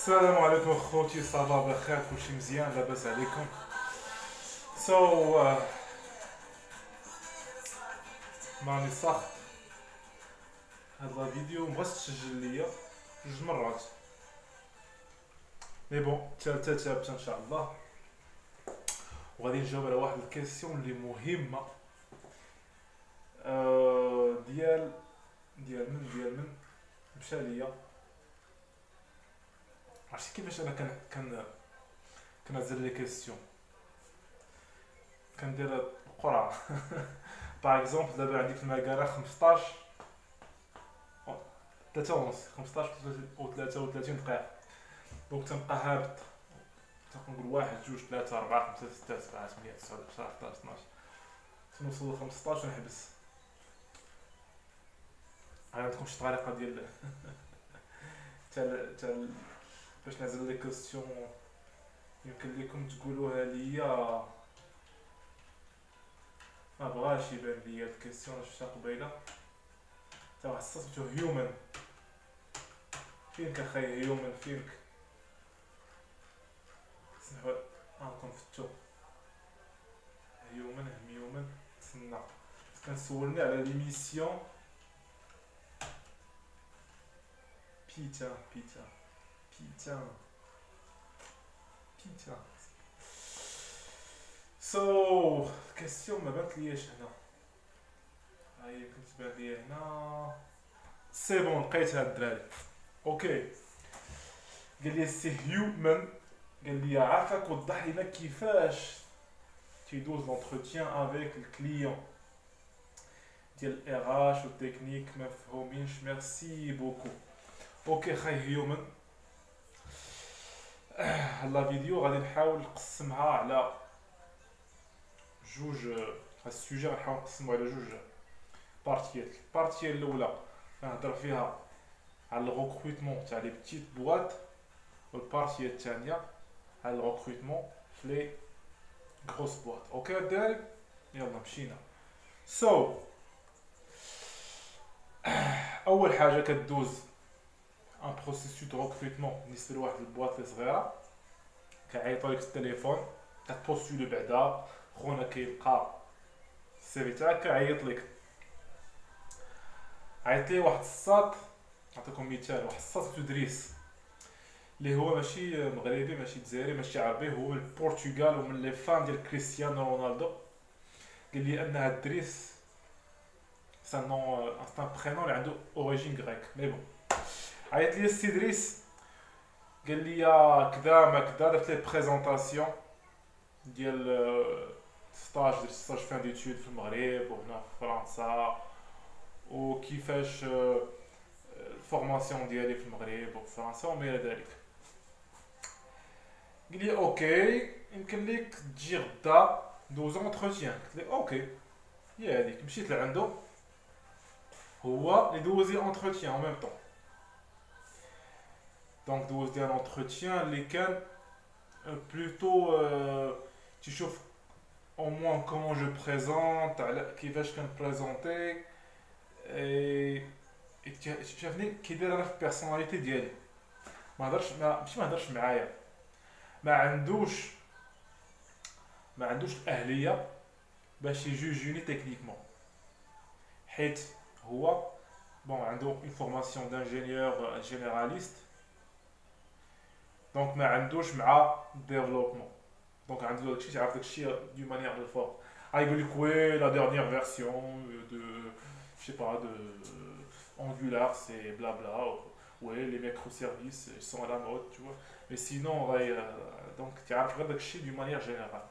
السلام عليكم اخوتي، صباح بخير، كلشي مزيان، لاباس عليكم. سو ماني صاحت هاد لا فيديو مبغاش تسجل ليا جوج مرات، مي بون الثالثه ثابته ان شاء الله. وغادي نجاوب على واحد الكيسيون اللي مهمه. ديال ديال من مشى ليا. عرفتي كيفاش انا كنعزل لي كيسيون، كندير القرعه. باغ اكزومبل دابا عندي في المقاله 15 3 ونص، 15 و 33 دقيقة. دونك تنبقى هابط، تنقول واحد جوج ثلاثة أربعة خمسة ستة سبعة ثمانية تسعة 10 11 12، تنوصل ل 15 ونحبس. عندكم شي طريقة ديال تال باش نعزل لي كوستيون يمكن ليكم تقولوها ليا؟ ما بغاش يبان ليا الكيسيون اللي شفتها قبيلة تا واحد سميتو هيومن. فينك اخاي هيومن، فينك؟ سمحوا غنكون فتو هيومن. تسنى كنسولني على ليميسيون بيتا. سو كاستيون ما بانت لياش هنا، هاهي كنت بان ليا هنا. سي بون لقيتها الدراري. اوكي، قال لي سي هيومن، قال لي عافاك وضح لنا كيفاش تيدوز لونتروتيان افيك الكليون ديال الاغاش والتكنيك مفهومينش. ميرسي بوكو. اوكي خاي هيومن، هاد لا فيديو غادي نحاول نقسمها على جوج. هاد السوجي غنحاول نقسمو على جوج بارتيات. البارتيه الاولى غنهضر فيها على الريكروتمون تاع لي بتيت بواط، والبارتيه الثانيه على الريكروتمون في لي غروس بواط. اوكي الدراري، يلا مشينا. سو اول حاجه كدوز ان بروسيسور دو ريكروتمون بالنسبه لواحد البواط اللي صغيره. كيعيطوا لك في التليفون، كتبوستولي بعدا، خونا كيلقى السيفي تاعك كيعيط لك. عيط ليه واحد الساط، نعطيكم مثال، واحد الساط سميتو دريس، اللي هو ماشي مغربي ماشي جزائري ماشي عربي، هو من البرتغال ومن لي فان ديال كريستيانو رونالدو. قال لي ان هاد دريس سي ان نون ان برينون اللي عنده اوريجين غريك، مي بون. عيط لي السي دريس، قال لي كذا ما كذا، درت ليه بريزونطاسيون ديال ستاج فان ديتود في المغرب وهنا في فرنسا، وكيفاش الفورماسيون ديالي في المغرب وفي فرنسا وما الى ذلك. قال لي اوكي يمكن ليك تجي غدا دوزو اونتروتيان. قلت لي اوكي، هي هذيك. مشيت لعندو، هو اللي دوز لي اونتروتيان اون ميم طون. دونك دوز لي اونتروتيان اللي كان بلوتو تشوف au moins comment je présente، على كيفاش كنبريزونتي، شافني كيدير انا في البيرسوناليتي ديالي. ما هضرش ماشي ما هضرش معايا، ما عندوش الاهليه باش يجوجوني تكنيكمون، حيت هو بون عنده اون فورماسيون دانجينيور جينيراليست، دونك ما عندوش مع ديفلوبمون. دونك عنده داكشي تعرف داكشي دو مانيير دو فور. يقول لك وي لا ديرنيير فيرسيون دو je sais pas de Angular c'est blabla, ouais les microservices ils sont à la mode, tu vois, mais sinon donc تعرف غير داكشي دو مانيير جينيرال.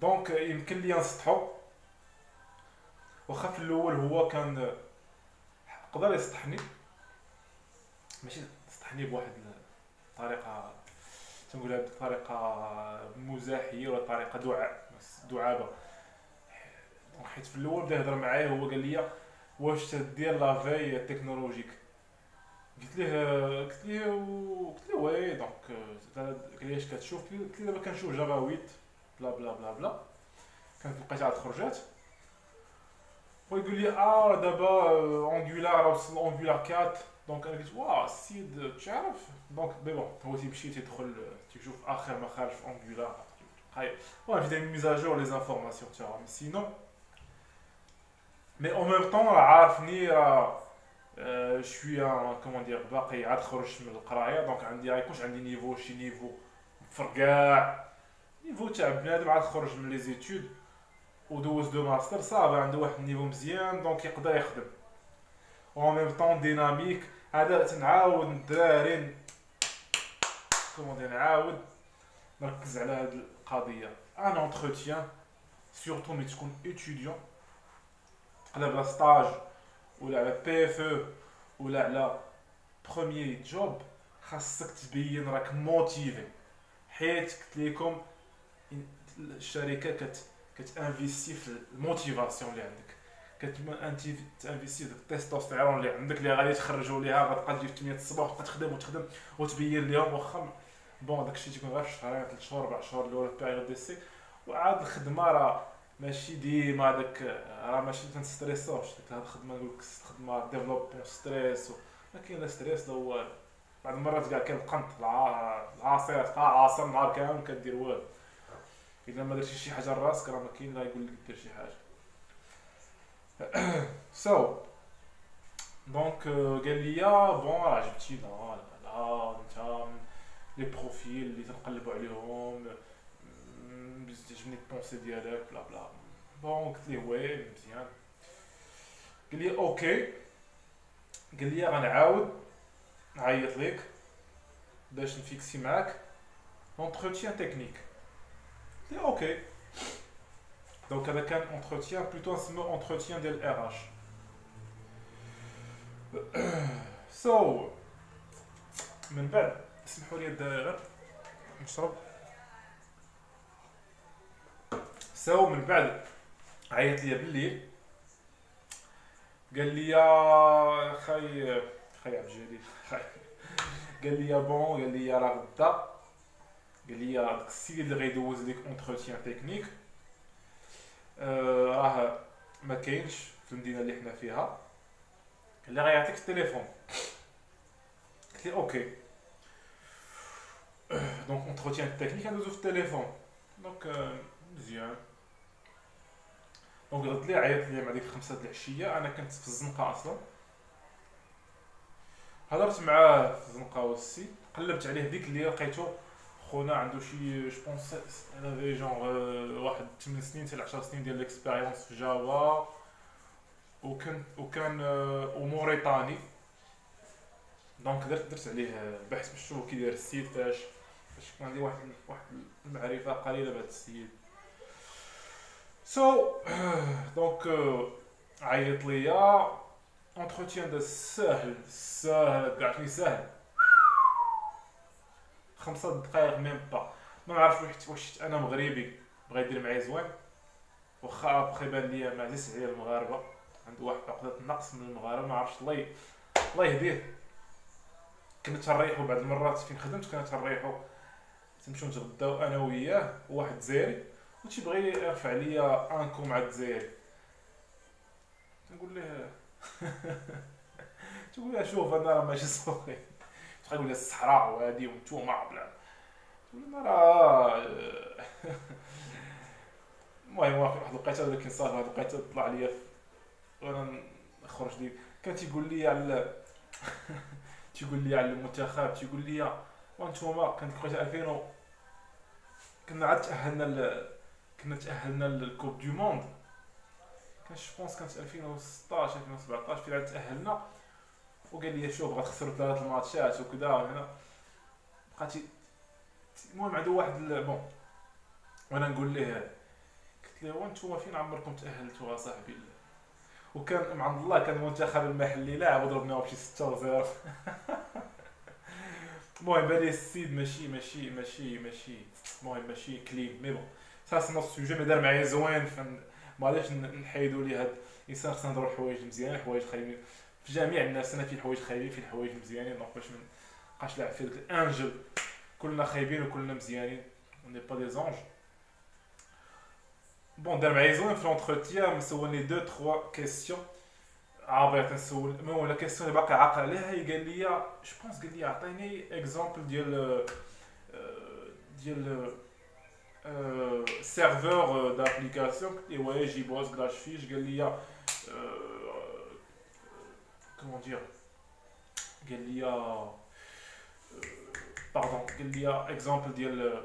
دونك يمكن لي نسطحو، واخا في الاول هو كان قدر يسطحني، ماشي يسطحني بواحد الطريقه تنقولها بطريقه مزاحيه ولا طريقه دعابه. حيت في الاول بدا يهضر معايا، هو قال لي واش تدير لافاي تكنولوجيك. قلت ليه وي. دونك قال لي اش كتشوف؟ قلت ليه دابا كنشوف جافا 8 بلا بلا بلا بلا، كانت لقيت عاد خرجات. ويقول لي دابا انجولار وصل انجولار 4 دونك انا قلت واه السيد تعرف. دونك مي بون هو تيمشي تيدخل تيشوف اخر ما خارج في انجولار. هاي المهم في داير ميزاجور لي زانفورماسيون تاعهم سينو. مي او ميم طون راه عارفني راه شويه كومون دير باقي عاد خرجت من القرايه. دونك عندي غيكونش عندي نيفو شي نيفو فرقاع نيفو تاع بنادم عاد خرج من لي زيتود ودوز دو ماستر صافي عنده واحد النيفو مزيان دونك يقدر يخدم. و ميم طون ديناميك. هذا تنعاود الدراري كومون دير نعاود نركز على هاد القضيه. ان اونتروتيان سورتو ملي تكون اتيديون تقلب على ستاج ولا على بي اف او ولا على بروميير جوب خاصك تبين راك موتيفي. حيت قلت لكم الشركه كتانفيستي في الموتيفاسيون اللي عندك. كتانفيستي في التستوستيرون اللي عندك اللي غادي تخرجوا ليها غتبقى تجي في 8 الصباح وتبقى تخدم وتخدم وتبين لهم واخا بون داكشي تيكون غير شهرين 3 شهور 4 شهور الاولى بيريود ديسي. وعاد الخدمه راه ماشي ديما داك راه ماشي تنستريسوش ديك هاد الخدمه نقول لك الخدمه ديفلوبمون ستريس ما كاين لا ستريس لا والو. بعض المرات كاع كاين القنط العصير تبقى عاصر نهار كامل كدير والو. اذا ما درتي شي حاجه لراسك راه ما كاين لا يقول لك دير شي حاجه. سو دونك قال لي بون عجبتينا لا انت لي بروفيل اللي تنقلبوا عليهم عجبني البونسي ديالك بلا بلا. بون قلت ليه وي مزيان. قال لي اوكي. قال لي غنعاود نعيط ليك باش نفيكسي معاك اونتروتيان تكنيك. قلت ليه اوكي. دونك هذا كان اونتروتيان بلوتو نسمو اونتروتيان ديال ار اش. سو من بعد اسمحوا لي الدراري غير نشرب. سو من بعد عيط ليا بالليل قال لي يا خي عبد الجليل قال لي بون قال لي راه غدا قال لي داك السيد اللي غيدوز ليك اونتروتيان تكنيك راه ما كاينش في المدينه اللي حنا فيها اللي غيعطيك التليفون. قلت لي اوكي. دونك اونتروتيان تكنيك ندوزو في التليفون. دونك مزيان. دونك غد لي عيط لي مع ديك 5 د العشيه. انا كنت في الزنقه اصلا. هضرت معاه في الزنقه والسي قلبت عليه ديك اللي لقيتو خونا عنده شي جو بونس انا في جونغ واحد 8 سنين حتى ل 10 سنين ديال ليكسبيريونس في جافا وكان وموريتاني. دونك درت عليه بحث باش نشوف كي داير السيد باش كان عندي واحد المعرفه قليله بهذا السيد. سو دونك عيط ليا اونتروتيان دا ساهل كاع ساهل 5 دقائق ميم با. ما نعرفش واش انا مغربي بغا يدير معايا زوين واخا ابخي بان ليا ما عزيز عليا المغاربه عنده واحد عقده النقص من المغاربه ما عرفتش الله يهديه. كنا تنريحو بعض المرات فين خدمت كنا تنريحو تنمشيو نتغداو انا وياه وواحد جزائري و تيبغي يرفع ليا انكو مع الجزائري. تنقول ليه تقول ليه شوف انا راه ماشي صوفي تقول لي الصحراء وهادي وانتوما بلا تقول لي راه المهم واحد الوقيته ولكن صافي واحد الوقيته طلع ليا وانا نخرج لي كان تيقول لي على تيقول لي على المنتخب تيقول لي وانتوما كانت وقيته 2000 كنا عاد تاهلنا للكوب دو موند. كان جوبونس كانت 2016 2017 فين عاد تاهلنا وقال لي شوف غتخسروا 3 الماتشات وكذا هنا بقات المهم عنده واحد بون وانا نقول ليه قلت له وانتوما فين عمركم تاهلتوا اصاحبي. وكان مع الله كان المنتخب المحلي لاعب وضربناه بشي 6-0. المهم بالي السيد ماشي المهم ماشي كلين مي بون سا سي نوت سوجي مي دار معايا زوين ما غاديش نحيدو ليه هاد الانسان. خصنا نديرو الحوايج مزيانين الحوايج خايبين في جميع الناس. انا في الحوايج خايبين في الحوايج مزيانين دونك باش منبقاش لاعب في الانجل كلنا خايبين وكلنا مزيانين اون با دي زونج. بون دار معايا زوين في لونتروتيان سولني 2-3 كيسيون بغيت نسول، المهم لا كيسيون اللي باقي عاقل عليها، هي قال لي جو بونس، قال لي عطيني اكزومبل ديال سيرفور دابليكاسيون. قلت ليه واي جي بوس كلاش فيش. قال لي كومون دير، قال لي باردون، قال لي اكزومبل ديال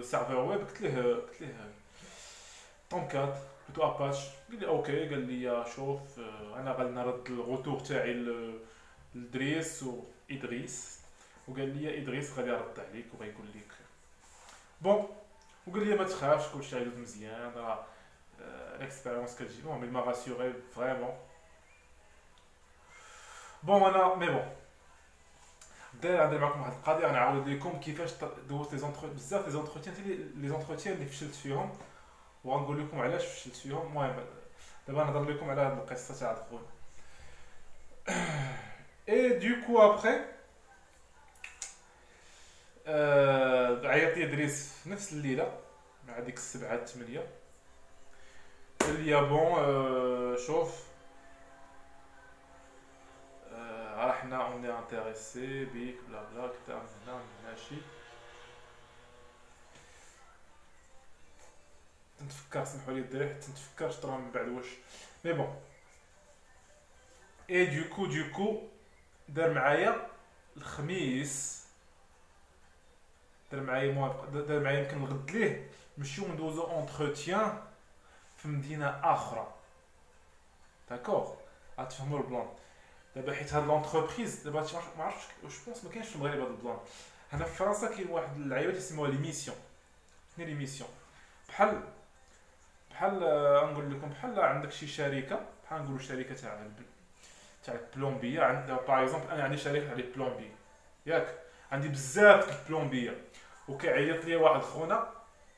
سيرفور ويب. قلت له تومكات بلوتو اباش. قال لي اوكي. قال لي شوف، انا غادي نرد الغوتور تاعي لدريس وادريس، وقال لي ادريس غادي يرد عليك وغيقول لك بون. وقال لي ما تخافش، كلشي غيدوز مزيان، راه الاكسبيريونس كتجي. المهم il m'a rassuré فريمون. بون انا مي بون، غندير معكم واحد القضيه، غنعاود لكم كيفاش دوزت بزاف لي زونتروتيان، لي زونتروتيان اللي فشلت فيهم، وغنقول لكم علاش فشلت فيهم. المهم دابا نهضر لكم على هاد القصه تاع الخون. اي دوكو ابخي عيط لي ادريس في نفس الليله مع ديك السبعة 8. قال لي بون شوف، راه حنا اوني انتريسي بيك بلا بلا كدا من هنا من هناشي. تنتفكر، سمحوا لي الدراري، تنتفكر شطرا من بعد واش مي بون. اي دوكو دار معايا الخميس، دار معايا يمكن الغد ليه نمشيو ندوزو اونتروتيان في مدينه اخرى. داكوغ، غتفهموا البلان. دابا حيت هاد لونتربريز دابا ما عرفتش واش بونس ما كاينش في المغرب هاد البلان. هنا في فرنسا كاين واحد اللعيبه تيسموها لي ميسيون. شنو لي ميسيون؟ بحال نقول لكم، بحال عندك شي شركه، بحال نقولوا شركه تاع البلومبيه. عندها باغ اكزومبل، انا عندي شركه تاع لي بلومبي، ياك عندي بزاف د البلومبيه، وكيعيط لي واحد خونا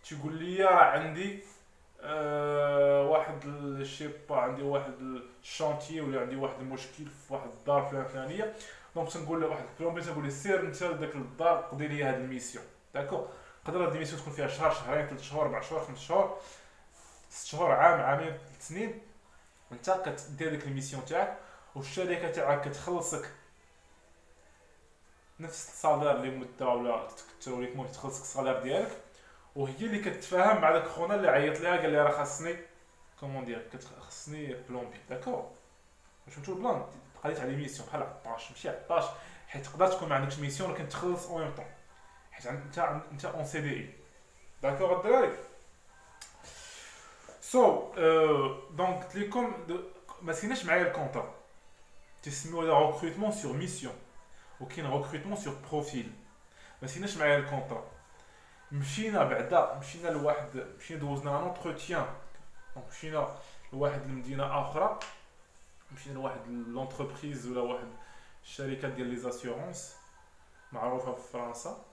تيقول لي راه عندي واحد الشيبا، عندي واحد الشانتي، ولا عندي واحد المشكل في واحد الدار الفلانيه. دونك تنقول له واحد البلومبي، تنقول له سير انت لذاك الدار قضي لي هاد الميسيون. داكوغ، تقدر هاد الميسيون تكون فيها شهر، شهرين، 3 شهور، 4 شهور، 5 شهور، 6 شهور، عام، عامين، 3 سنين. انت كدير ديك الميسيون تاعك، والشركه تاعك كتخلصك نفس الصالير اللي مدة، ولا توريكمون تخلصك الصالير ديالك. وهي اللي كتفاهم مع داك خونا اللي عيط ليها قال لي راه خاصني كومون دير، خاصني بلومبي. داكوغ، واش فهمتوا البلان؟ بقيت على ميسيون بحال 11 ماشي 11، حيت تقدر تكون ما عندكش ميسيون ولكن تخلص اون ميم طون، حيت انت اون سي دي اي. داكوغ الدراري. دونك قلت لكم ما سيناش معايا الكونطرا، تسميو هذا ريكروتمون سور ميسيون، وكاين ريكروتمون سور بروفيل. ما سيناش معايا الكونطرا. مشينا بعدا، مشينا دوزنا ان اونتروتيان. دونك مشينا لواحد المدينه اخرى، مشينا لواحد لونتربريز ولا واحد الشركه ديال لي زاسيورونس معروفه في فرنسا.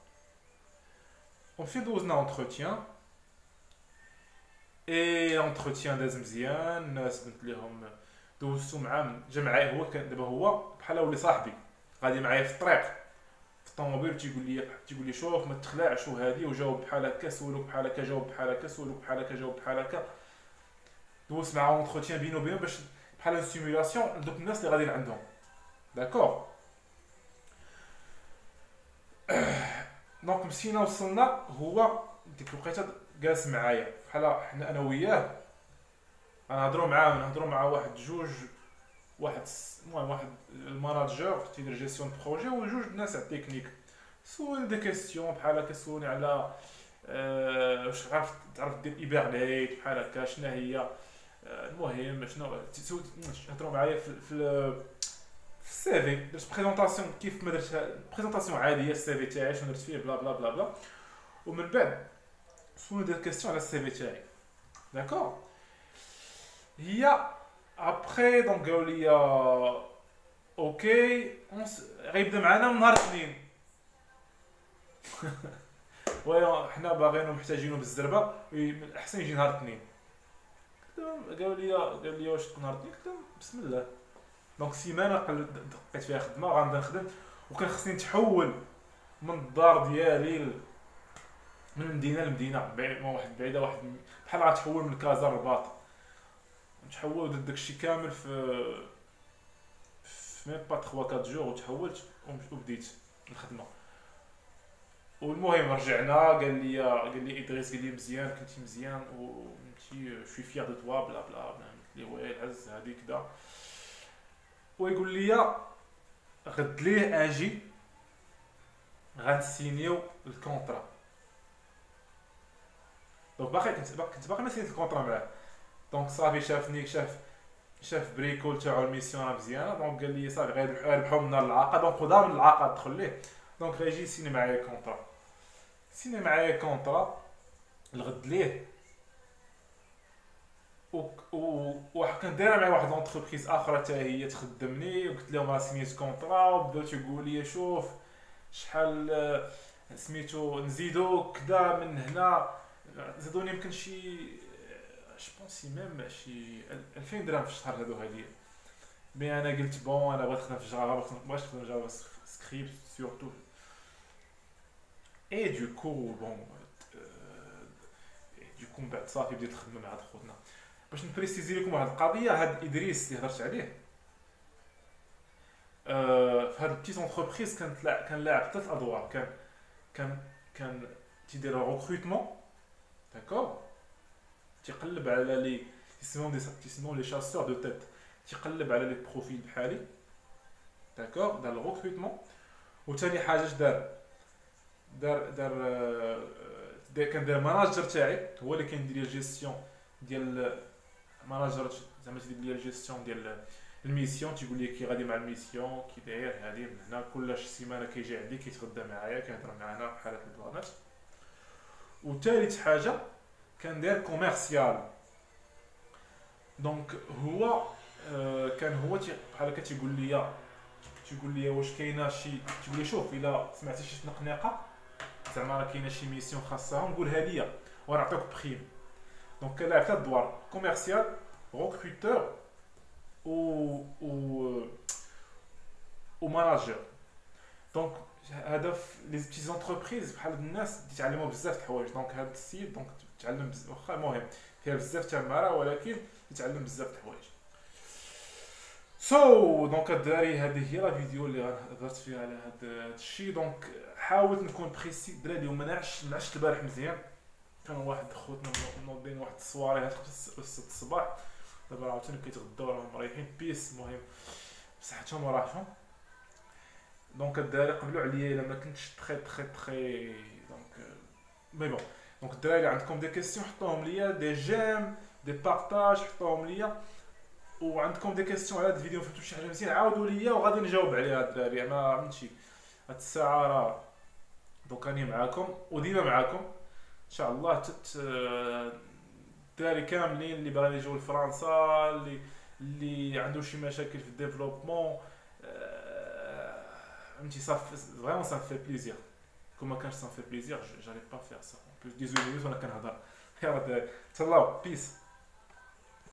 ومشينا دوزنا اونتروتيان، اي اونتروتيان داز مزيان. الناس قلت لهم دوزتو معاه، جا معايا هو، كان دابا هو بحال ولي صاحبي، غادي معايا في الطريق في الطوموبيل. تيقول لي شوف ما تخلعش وهادي، وجاوب بحال هكا، سولوك بحال هكا، جاوب بحال هكا، سولوك بحال هكا، جاوب بحال هكا. دوزت معاه اونتروتيان بينو بينو باش بحال اون سيمولاسيون لدوك الناس اللي غاديين عندهم. داكوغ. دونك مشينا وصلنا، هو ديك الوقيته جالس معايا بحال حنا انا وياه، نهضروا مع واحد جوج، المهم واحد الماناجور تيدير جيستيون بروجي، وجوج ناس على التكنيك. سولني دي كيسيون بحال هكا، سولني على واش تعرف دير ايبرنيت بحال هكا، شنو هي المهم، شنو هضروا معايا في السيفي. درت بريزونطاسيون كيف ما درتها، بريزونطاسيون عاديه السيفي تاعي شنو درت فيه بلا بلا بلا بلا. ومن بعد سولني دي كيسيون على السيفي تاعي. داكوغ. هي ابخي دونك قالوا لي اوكي غيبدا معنا من نهار الاثنين. وي حنا باغينو محتاجينو بالزربه، من الاحسن يجي نهار الاثنين. قالوا لي واش تكون نهار الاثنين؟ قلت لهم بسم الله. دونك سيمانه دقيت فيها خدمه، غنبدا نخدم، وكان خصني نتحول من الدار ديالي من مدينه لمدينه، واحد بعيده، واحد بحال غتحول من كازا للباط، وتحول ودرت داكشي كامل في ميم با 3 4 جور، وتحولت وبديت الخدمه. والمهم رجعنا، قال لي ادريس، قال لي مزيان، كنتي مزيان وكنتي شوي فيغ دو توا بلا بلا. قلت ليه وي العز هادي كدا. ويقول لي غد ليه اجي غنسينيو الكونطرا. دونك باقي كنت باقي ما سينيت الكونطرا معاه. دونك صافي شافني، شاف بريكول تاعو الميسيون راه مزيانه. دونك قال لي صافي غيربحو من نهار العاقه. دونك خدا من العاقه دخل ليه. دونك غيجي يسيني معايا كونطرا. سيني معايا كونطرا الغد ليه. وكان دايره معايا واحد لونتربريز اخرى حتى هي تخدمني، وقلت لهم راه سينيت كونطرا، وبداو تيقولوا لي شوف شحال سميتو نزيدو كدا من هنا. زادوني يمكن شي جوبونسي ميم شي 2000 درهم في الشهر هادو هاديه. مي انا قلت بون انا بغيت نخدم في جافا، بغيت نخدم جافا سكريبت سورتو. اي دوكو بون دوكو من بعد صافي بديت الخدمه مع هاد خوتنا. باش نبريسيزي لكم واحد القضيه، هاد ادريس اللي هضرت عليه في هاد البيتيت اونتربريز كان لاعب 3 ادوار. كان تيدير ريكروتمون، داكور، تيقلب على لي تيسمون لي شاسور دو تيت، تيقلب على لي بروفيل بحالي، داكور، دار الريكروتمون. وثاني حاجه اش كان داير ماناجر تاعي، هو اللي كيدير لي الجيستيون ديال ماناجر، زعما تيدير لي الجيستيون ديال الميسيون. تيقول لي كي غادي مع الميسيون، كي داير هادي من هنا، كل سيمانه كيجي عندي كيتغدى معايا، كيهضر معنا بحال هكا البلانات. وثالث حاجه كان داير كوميرسيال. دونك هو كان هو بحال هكا تيقول لي واش كاينه شي، تيقول لي شوف الا سمعتي شي تنقنيقه زعما راه كاينه شي ميسيون خاصها نقولها ليا ونعطيك بريم. دونك كان لاعب 3 ادوار، كوميرسيال، ريكروتور و وماناجر. دونك هذا في لي بيتي زونتربريز بحال الناس تيتعلموا بزاف د الحوايج. دونك هذا السيد دونك تعلم واخا المهم فيها بزاف تاع المهاره، ولكن يتعلم بزاف د الحوايج. دونك الدراري هذه هي لا فيديو اللي هضرت فيها على هذا الشيء. دونك حاولت نكون بريسي دراري، وما نعشت البارح مزيان. كان واحد خوتنا منوضين واحد الصواري هاد 6 الصباح، دابا عاوتاني كيتغداو راهم مريحين بيس، المهم بصحتهم وراحتهم. دونك الدراري قبلوا عليا الا ما كنتش تخي دونك مي بون. دونك الدراري عندكم دي كيسيون حطوهم ليا، دي جيم، دي بارطاج حطوهم ليا. وعندكم دي كيسيون على هاد الفيديو فهمتوا شي حاجه مزيان عاودوا ليا وغادي نجاوب عليها الدراري. انا عملتي هاد الساعه راه دونك راني معاكم وديما معاكم ان شاء الله. الدراري كاملين اللي باغيين يجيو لفرنسا، اللي عنده شي مشاكل في الديفلوبمون، فهمتي صافي فريمون سا في بليزير. كون ما كانش سا في بليزير جالي با فير سا. بلوس 18 minutes وانا كنهضر. يلا الدراري تهلاو، بيس.